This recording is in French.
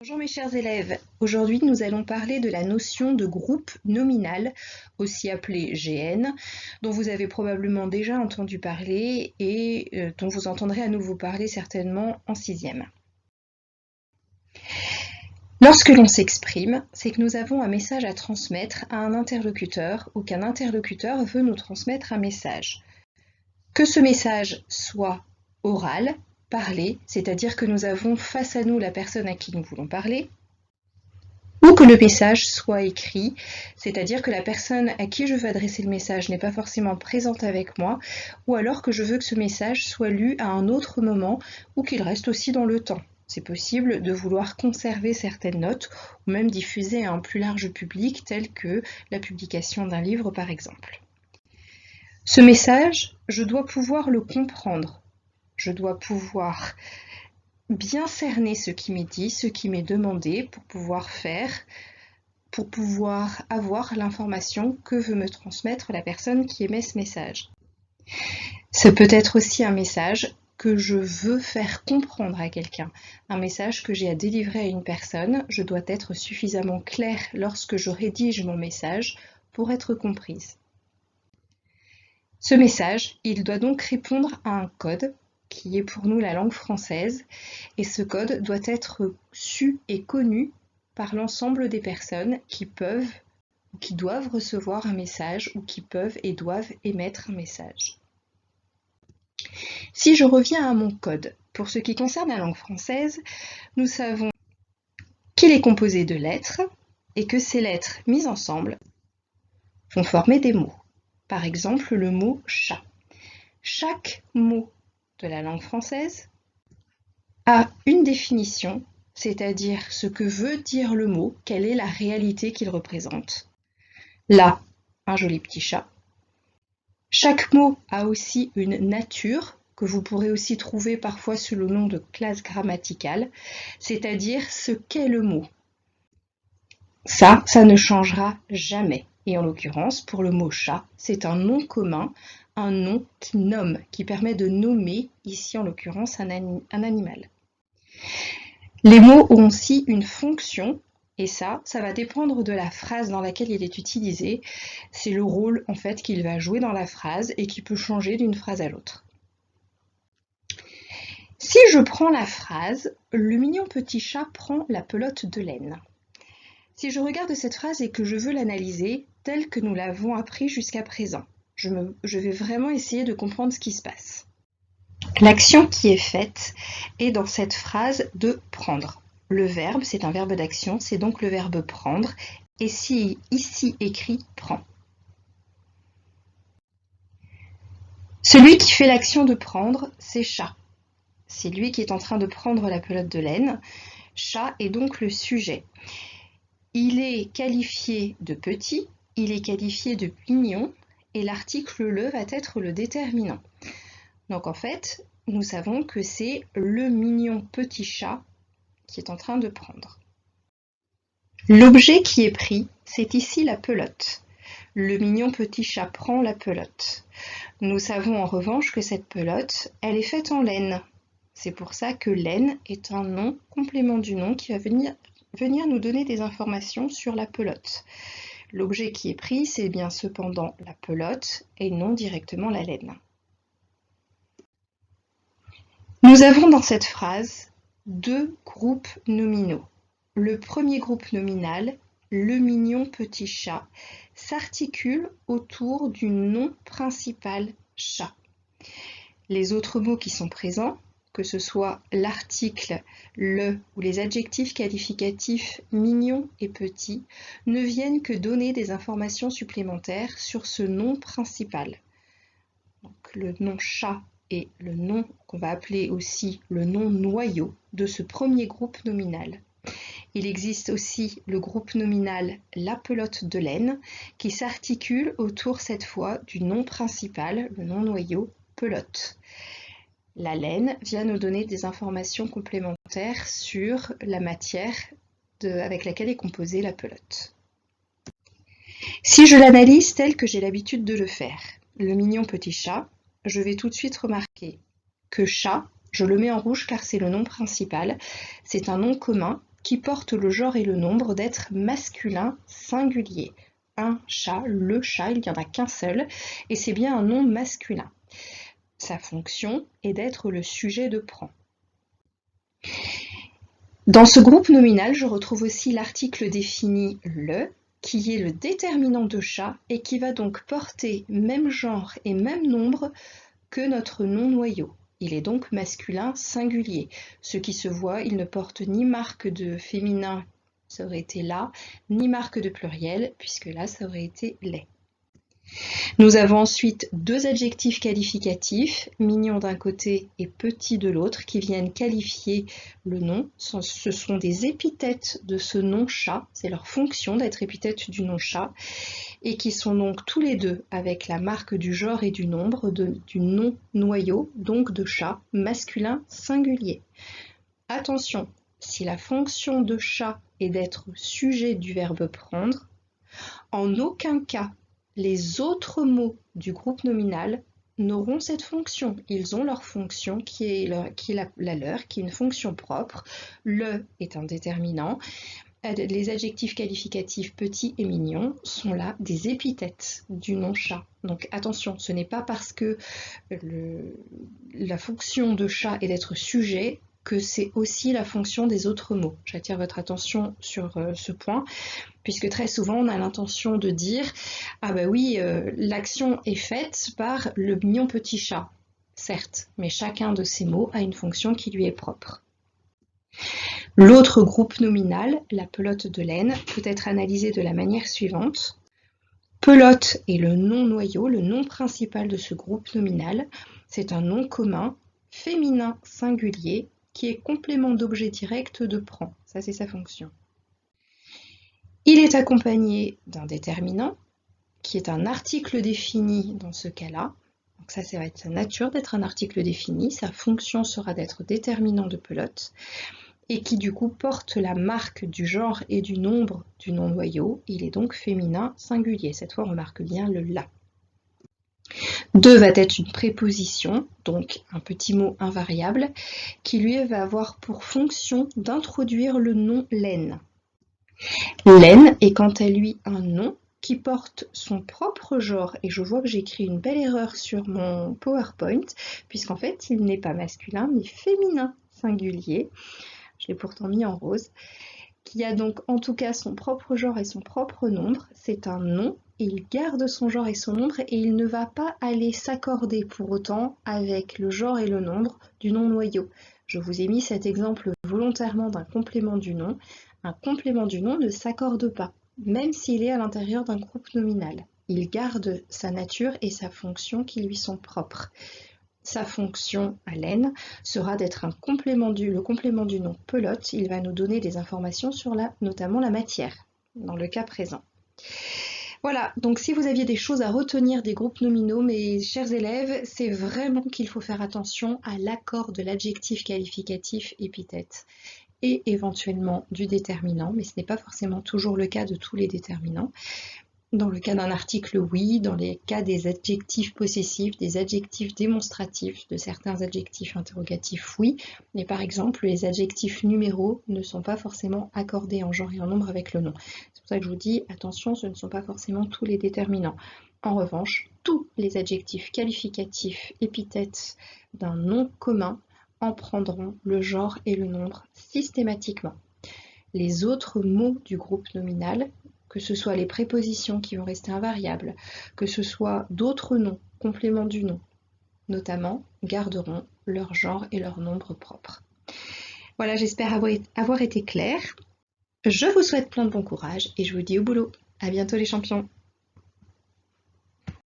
Bonjour mes chers élèves, aujourd'hui nous allons parler de la notion de groupe nominal, aussi appelé GN, dont vous avez probablement déjà entendu parler et dont vous entendrez à nouveau parler certainement en 6e. Lorsque l'on s'exprime, c'est que nous avons un message à transmettre à un interlocuteur ou qu'un interlocuteur veut nous transmettre un message. Que ce message soit oral, parlé, c'est-à-dire que nous avons face à nous la personne à qui nous voulons parler, ou que le message soit écrit, c'est-à-dire que la personne à qui je veux adresser le message n'est pas forcément présente avec moi, ou alors que je veux que ce message soit lu à un autre moment ou qu'il reste aussi dans le temps. C'est possible de vouloir conserver certaines notes ou même diffuser à un plus large public tel que la publication d'un livre par exemple. Ce message, je dois pouvoir le comprendre, je dois pouvoir bien cerner ce qui m'est dit, ce qui m'est demandé pour pouvoir avoir l'information que veut me transmettre la personne qui émet ce message. Ce peut être aussi un message que je veux faire comprendre à quelqu'un, un message que j'ai à délivrer à une personne. Je dois être suffisamment claire lorsque je rédige mon message pour être comprise. Ce message, il doit donc répondre à un code qui est pour nous la langue française, et ce code doit être su et connu par l'ensemble des personnes qui peuvent ou qui doivent recevoir un message ou qui peuvent et doivent émettre un message. Si je reviens à mon code, pour ce qui concerne la langue française, nous savons qu'il est composé de lettres et que ces lettres mises ensemble vont former des mots. Par exemple, le mot chat. Chaque mot de la langue française a une définition, c'est-à-dire ce que veut dire le mot, quelle est la réalité qu'il représente. Là, un joli petit chat. Chaque mot a aussi une nature, que vous pourrez aussi trouver parfois sous le nom de classe grammaticale, c'est-à-dire ce qu'est le mot. Ça ne changera jamais. Et en l'occurrence, pour le mot chat, c'est un nom commun, un nom qui nomme, qui permet de nommer, ici en l'occurrence, un animal. Les mots ont aussi une fonction, et ça va dépendre de la phrase dans laquelle il est utilisé. C'est le rôle en fait qu'il va jouer dans la phrase et qui peut changer d'une phrase à l'autre. Si je prends la phrase « Le mignon petit chat prend la pelote de laine ». Si je regarde cette phrase et que je veux l'analyser telle que nous l'avons appris jusqu'à présent, je vais vraiment essayer de comprendre ce qui se passe. L'action qui est faite est dans cette phrase de prendre. Le verbe, c'est un verbe d'action, c'est donc le verbe prendre, et si ici écrit prend. Celui qui fait l'action de prendre, c'est chat. C'est lui qui est en train de prendre la pelote de laine. Chat est donc le sujet. Il est qualifié de petit, il est qualifié de mignon, et l'article le va être le déterminant. Donc en fait, nous savons que c'est le mignon petit chat qui est en train de prendre. L'objet qui est pris, c'est ici la pelote. Le mignon petit chat prend la pelote. Nous savons en revanche que cette pelote, elle est faite en laine. C'est pour ça que laine est un nom, complément du nom, qui va venir nous donner des informations sur la pelote. L'objet qui est pris, c'est bien cependant la pelote et non directement la laine. Nous avons dans cette phrase deux groupes nominaux. Le premier groupe nominal, le mignon petit chat, s'articule autour du nom principal chat. Les autres mots qui sont présents, que ce soit l'article, le ou les adjectifs qualificatifs mignon et petit, ne viennent que donner des informations supplémentaires sur ce nom principal. Donc, le nom chat est le nom qu'on va appeler aussi le nom noyau de ce premier groupe nominal. Il existe aussi le groupe nominal la pelote de laine qui s'articule autour cette fois du nom principal, le nom noyau pelote. La laine vient nous donner des informations complémentaires sur la matière avec laquelle est composée la pelote. Si je l'analyse tel que j'ai l'habitude de le faire, le mignon petit chat, je vais tout de suite remarquer que chat, je le mets en rouge car c'est le nom principal, c'est un nom commun qui porte le genre et le nombre d'être masculin singulier. Un chat, le chat, il n'y en a qu'un seul, et c'est bien un nom masculin. Sa fonction est d'être le sujet de Pran. Dans ce groupe nominal, je retrouve aussi l'article défini le, qui est le déterminant de chat et qui va donc porter même genre et même nombre que notre nom noyau. Il est donc masculin singulier. Ce qui se voit, il ne porte ni marque de féminin, ça aurait été la, ni marque de pluriel, puisque là, ça aurait été les. Nous avons ensuite deux adjectifs qualificatifs, mignon d'un côté et petit de l'autre, qui viennent qualifier le nom. Ce sont des épithètes de ce nom chat, c'est leur fonction d'être épithète du nom chat, et qui sont donc tous les deux avec la marque du genre et du nombre du nom noyau, donc de chat, masculin singulier. Attention, si la fonction de chat est d'être sujet du verbe prendre, en aucun cas les autres mots du groupe nominal n'auront cette fonction. Ils ont leur fonction qui est la leur, qui est une fonction propre. Le est un déterminant. Les adjectifs qualificatifs petit et mignon sont là des épithètes du nom chat. Donc attention, ce n'est pas parce que la fonction de chat est d'être sujet que c'est aussi la fonction des autres mots. J'attire votre attention sur ce point, puisque très souvent on a l'intention de dire « Ah bah oui, l'action est faite par le mignon petit chat ». Certes, mais chacun de ces mots a une fonction qui lui est propre. L'autre groupe nominal, la pelote de laine, peut être analysé de la manière suivante. Pelote est le nom noyau, le nom principal de ce groupe nominal. C'est un nom commun, féminin singulier, qui est complément d'objet direct de prend. Ça, c'est sa fonction. Il est accompagné d'un déterminant, qui est un article défini dans ce cas-là. Donc ça va être sa nature d'être un article défini. Sa fonction sera d'être déterminant de pelote, et qui du coup porte la marque du genre et du nombre du nom noyau. Il est donc féminin singulier. Cette fois, on remarque bien le « la ». 2 va être une préposition, donc un petit mot invariable, qui lui va avoir pour fonction d'introduire le nom laine. Laine est quant à lui un nom qui porte son propre genre, et je vois que j'ai écrit une belle erreur sur mon PowerPoint, puisqu'en fait il n'est pas masculin mais féminin singulier. Je l'ai pourtant mis en rose, qui a donc en tout cas son propre genre et son propre nombre. C'est un nom, il garde son genre et son nombre et il ne va pas aller s'accorder pour autant avec le genre et le nombre du nom noyau. Je vous ai mis cet exemple volontairement d'un complément du nom. Un complément du nom ne s'accorde pas, même s'il est à l'intérieur d'un groupe nominal. Il garde sa nature et sa fonction qui lui sont propres. Sa fonction à laine sera d'être le complément du nom pelote. Il va nous donner des informations sur notamment la matière, dans le cas présent. Voilà, donc si vous aviez des choses à retenir des groupes nominaux, mes chers élèves, c'est vraiment qu'il faut faire attention à l'accord de l'adjectif qualificatif épithète et éventuellement du déterminant, mais ce n'est pas forcément toujours le cas de tous les déterminants. Dans le cas d'un article, oui. Dans les cas des adjectifs possessifs, des adjectifs démonstratifs, de certains adjectifs interrogatifs, oui. Mais par exemple, les adjectifs numéros ne sont pas forcément accordés en genre et en nombre avec le nom. C'est pour ça que je vous dis, attention, ce ne sont pas forcément tous les déterminants. En revanche, tous les adjectifs qualificatifs épithètes d'un nom commun en prendront le genre et le nombre systématiquement. Les autres mots du groupe nominal, que ce soit les prépositions qui vont rester invariables, que ce soit d'autres noms, compléments du nom, notamment, garderont leur genre et leur nombre propre. Voilà, j'espère avoir été claire. Je vous souhaite plein de bon courage et je vous dis au boulot. À bientôt les champions.